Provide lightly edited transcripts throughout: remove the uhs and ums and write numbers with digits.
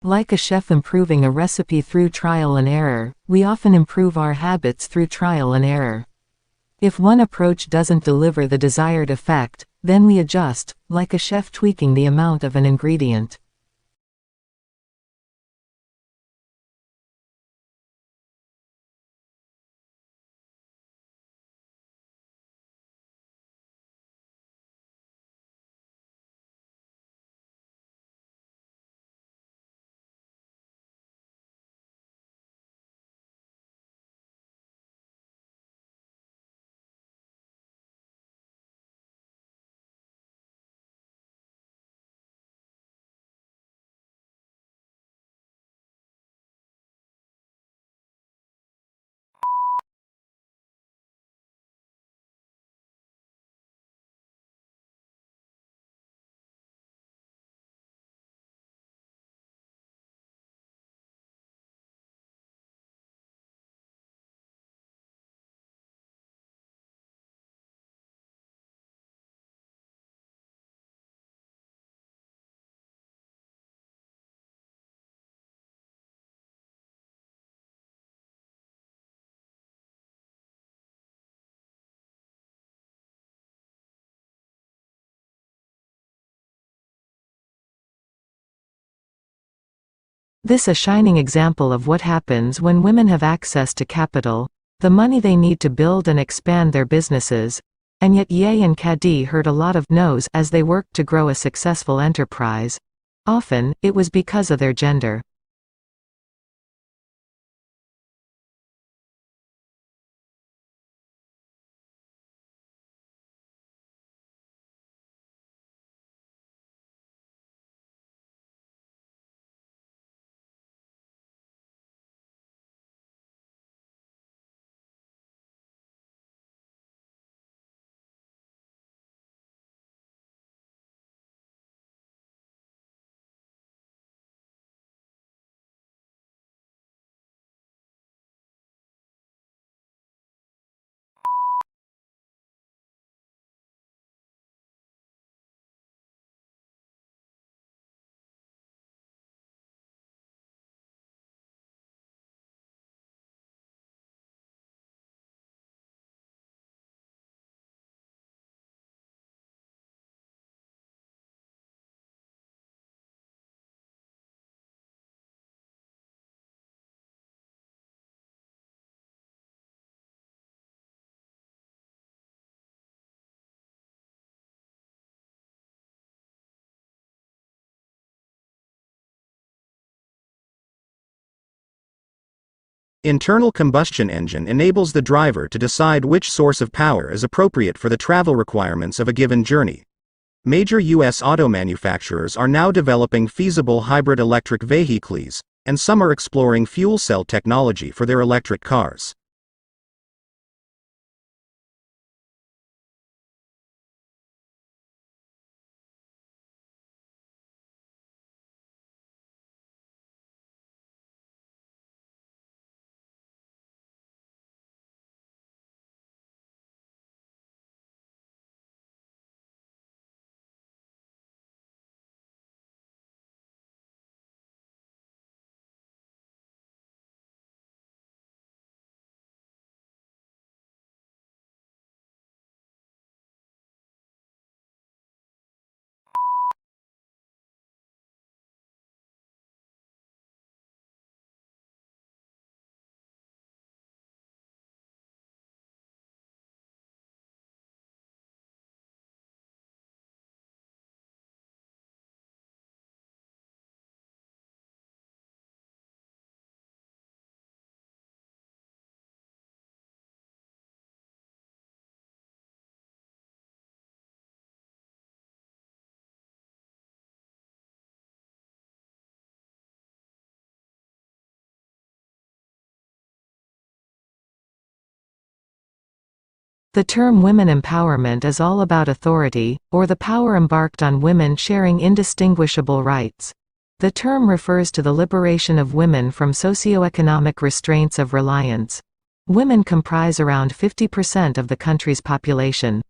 Like a chef improving a recipe through trial and error, we often improve our habits through trial and error. If one approach doesn't deliver the desired effect, then we adjust, like a chef tweaking the amount of an ingredient. This is a shining example of what happens when women have access to capital, the money they need to build and expand their businesses, and yet Ye and Kadi heard a lot of no's as they worked to grow a successful enterprise. Often, it was because of their gender. Internal combustion engine enables the driver to decide which source of power is appropriate for the travel requirements of a given journey. Major U.S. auto manufacturers are now developing feasible hybrid electric vehicles, and some are exploring fuel cell technology for their electric cars. The term women empowerment is all about authority, or the power embarked on women sharing indistinguishable rights. The term refers to the liberation of women from socioeconomic restraints of reliance. Women comprise around 50% of the country's population.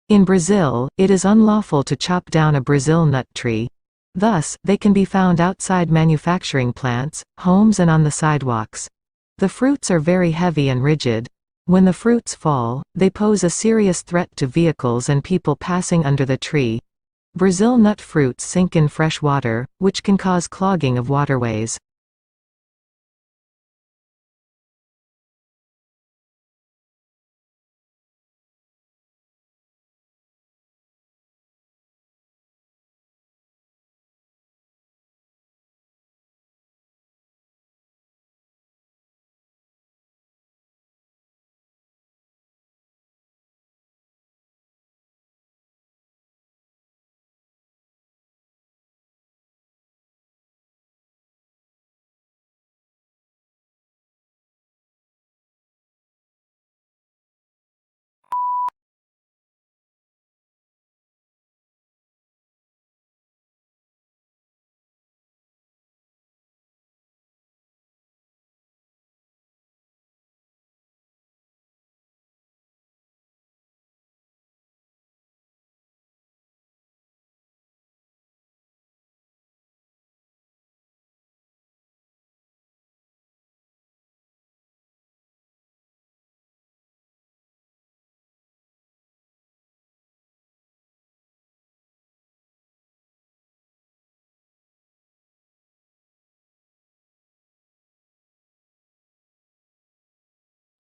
In Brazil, it is unlawful to chop down a Brazil nut tree. Thus, they can be found outside manufacturing plants, homes and on the sidewalks. The fruits are very heavy and rigid. When the fruits fall, they pose a serious threat to vehicles and people passing under the tree. Brazil nut fruits sink in fresh water, which can cause clogging of waterways.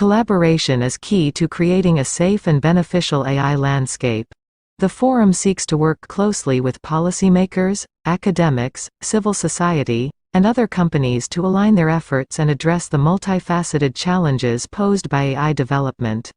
Collaboration is key to creating a safe and beneficial AI landscape. The forum seeks to work closely with policymakers, academics, civil society, and other companies to align their efforts and address the multifaceted challenges posed by AI development.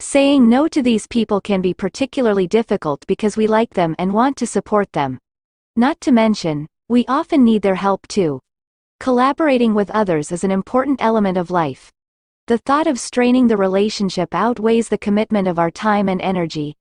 Saying no to these people can be particularly difficult because we like them and want to support them. Not to mention, we often need their help too. Collaborating with others is an important element of life. The thought of straining the relationship outweighs the commitment of our time and energy.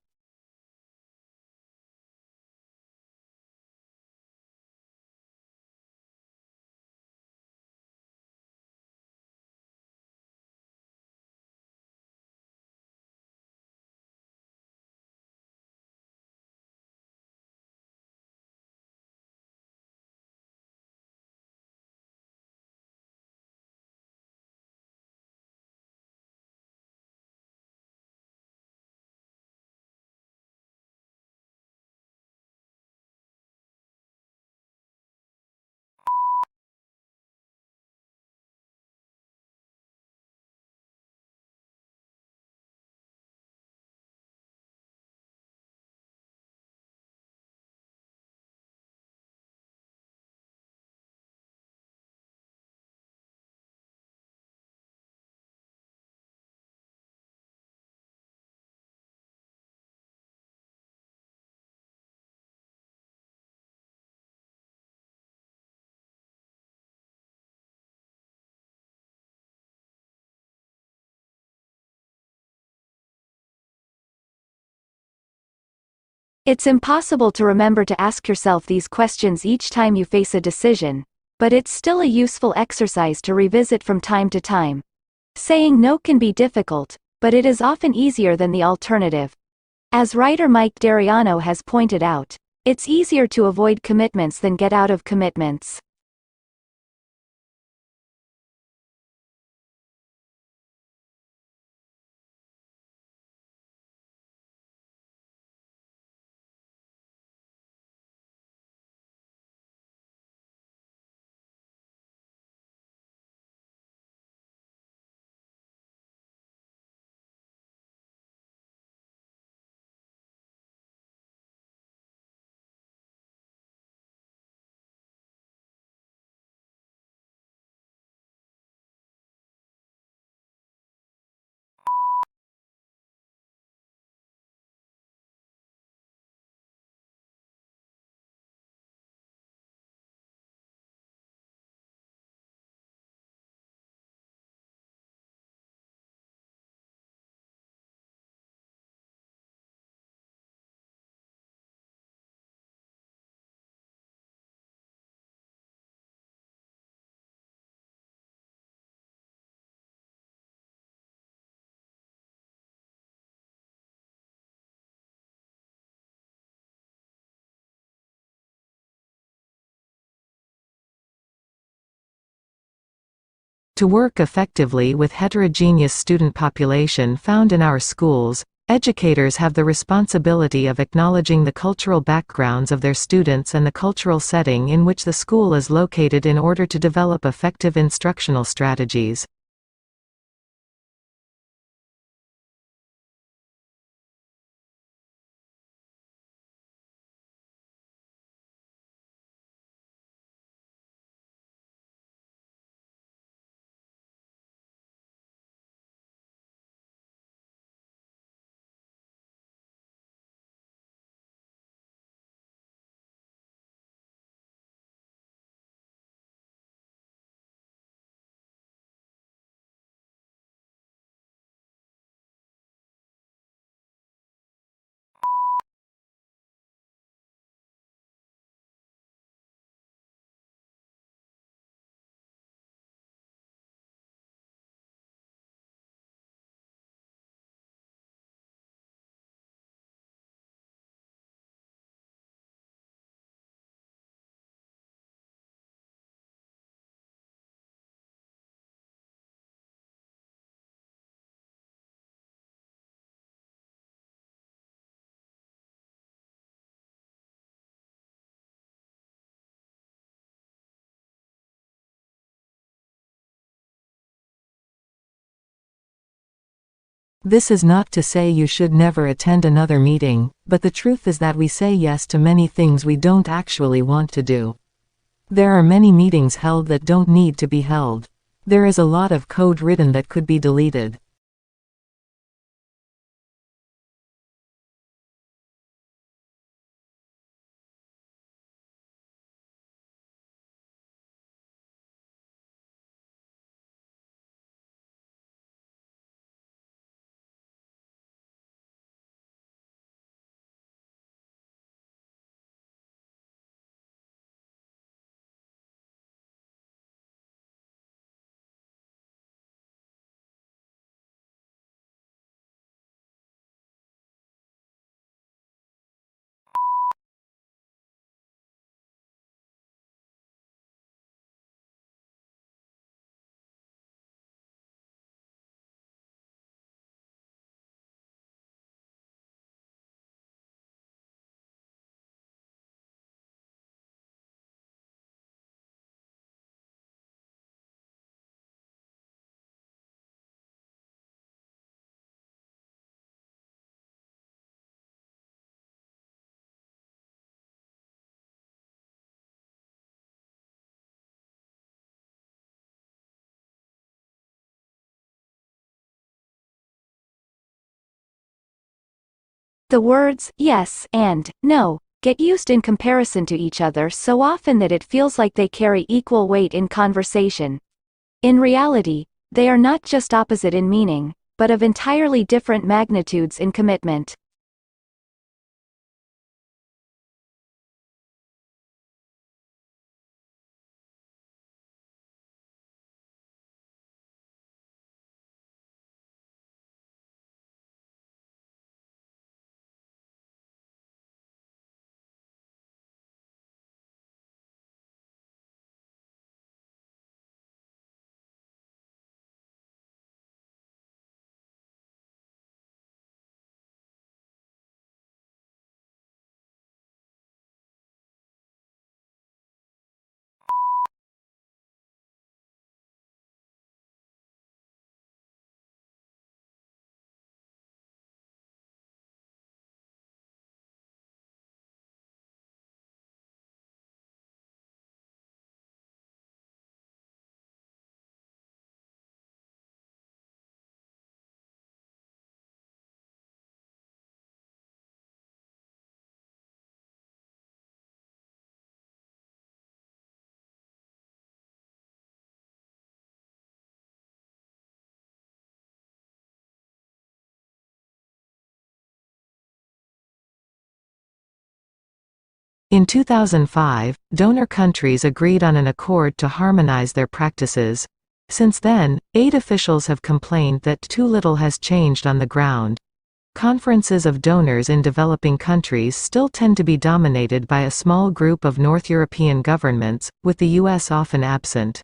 It's impossible to remember to ask yourself these questions each time you face a decision, but it's still a useful exercise to revisit from time to time. Saying no can be difficult, but it is often easier than the alternative. As writer Mike Dariano has pointed out, it's easier to avoid commitments than get out of commitments. To work effectively with heterogeneous student population found in our schools, educators have the responsibility of acknowledging the cultural backgrounds of their students and the cultural setting in which the school is located in order to develop effective instructional strategies. This is not to say you should never attend another meeting, but the truth is that we say yes to many things we don't actually want to do. There are many meetings held that don't need to be held. There is a lot of code written that could be deleted. The words yes and no get used in comparison to each other so often that it feels like they carry equal weight in conversation. In reality, they are not just opposite in meaning, but of entirely different magnitudes in commitment. In 2005, donor countries agreed on an accord to harmonize their practices. Since then, aid officials have complained that too little has changed on the ground. Conferences of donors in developing countries still tend to be dominated by a small group of North European governments, with the US often absent.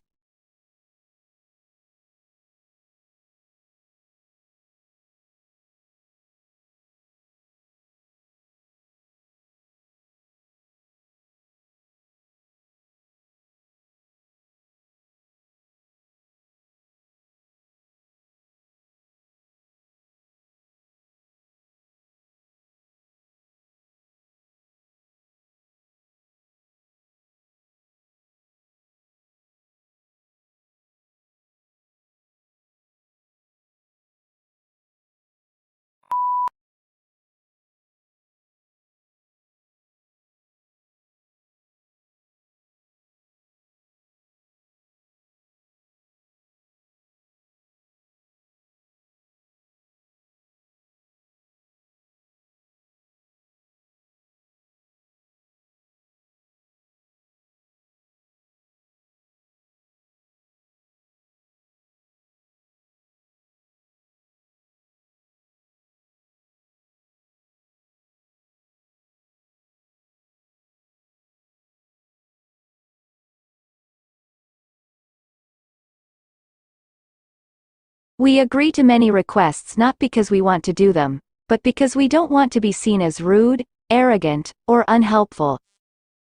We agree to many requests not because we want to do them, but because we don't want to be seen as rude, arrogant, or unhelpful.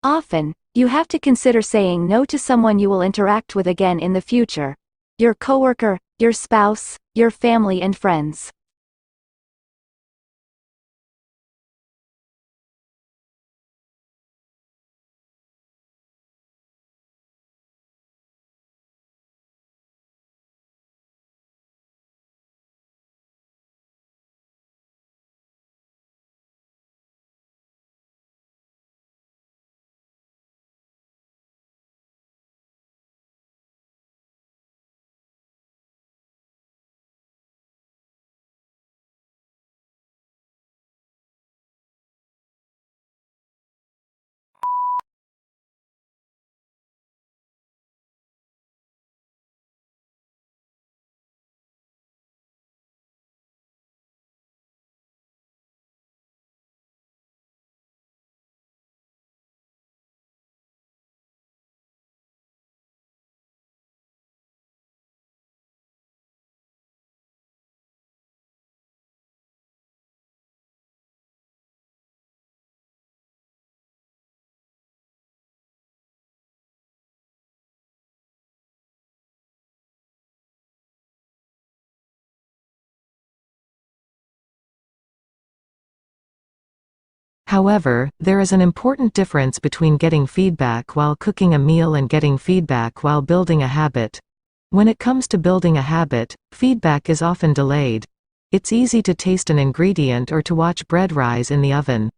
Often, you have to consider saying no to someone you will interact with again in the future. Your coworker, your spouse, your family and friends. However, there is an important difference between getting feedback while cooking a meal and getting feedback while building a habit. When it comes to building a habit, feedback is often delayed. It's easy to taste an ingredient or to watch bread rise in the oven.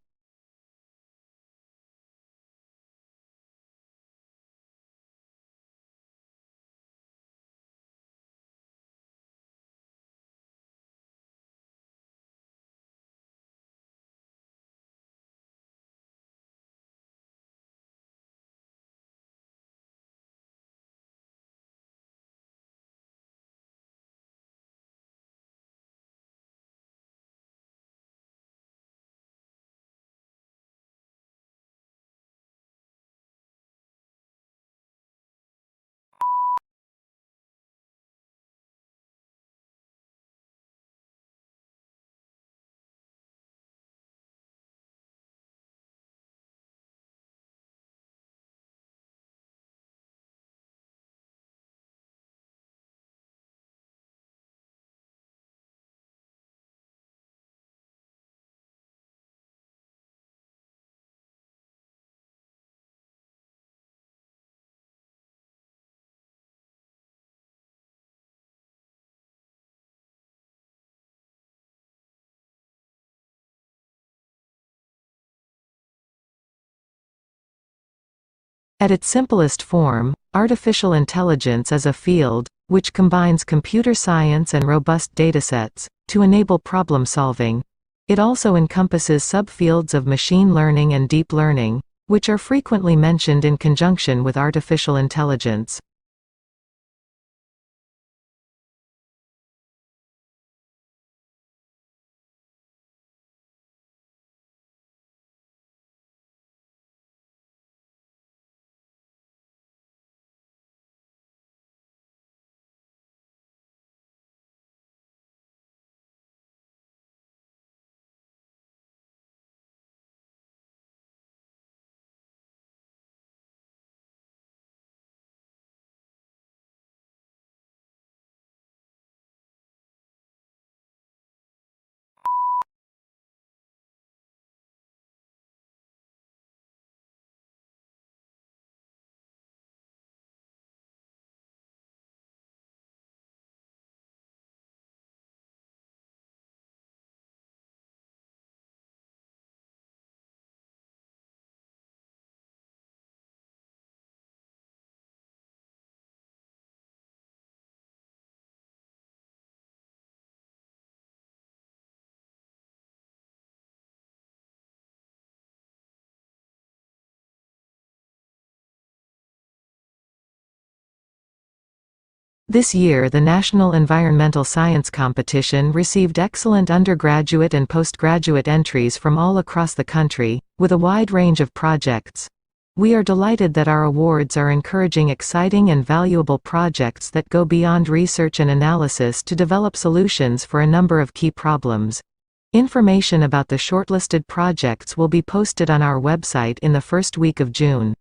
At its simplest form, artificial intelligence is a field, which combines computer science and robust datasets, to enable problem solving. It also encompasses subfields of machine learning and deep learning, which are frequently mentioned in conjunction with artificial intelligence. This year the National Environmental Science Competition received excellent undergraduate and postgraduate entries from all across the country, with a wide range of projects. We are delighted that our awards are encouraging exciting and valuable projects that go beyond research and analysis to develop solutions for a number of key problems. Information about the shortlisted projects will be posted on our website in the first week of June.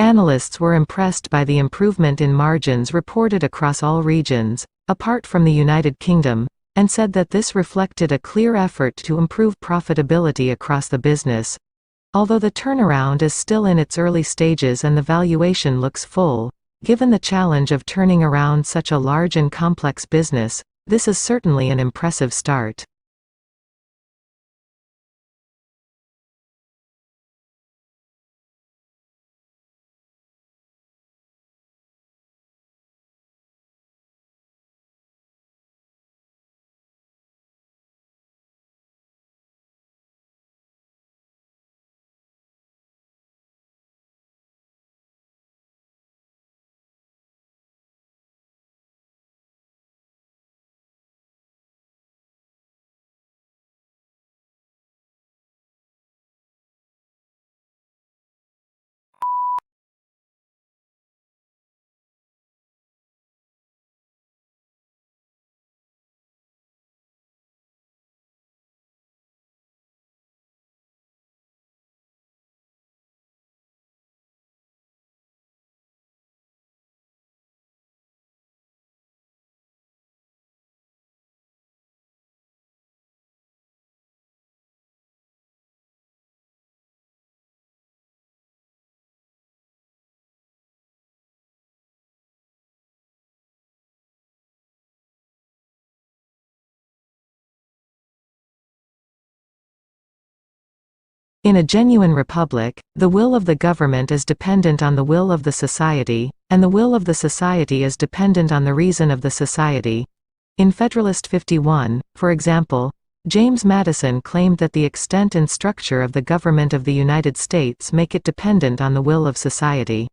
Analysts were impressed by the improvement in margins reported across all regions, apart from the United Kingdom, and said that this reflected a clear effort to improve profitability across the business. Although the turnaround is still in its early stages and the valuation looks full, given the challenge of turning around such a large and complex business, this is certainly an impressive start. In a genuine republic, the will of the government is dependent on the will of the society, and the will of the society is dependent on the reason of the society. In Federalist 51, for example, James Madison claimed that the extent and structure of the government of the United States make it dependent on the will of society.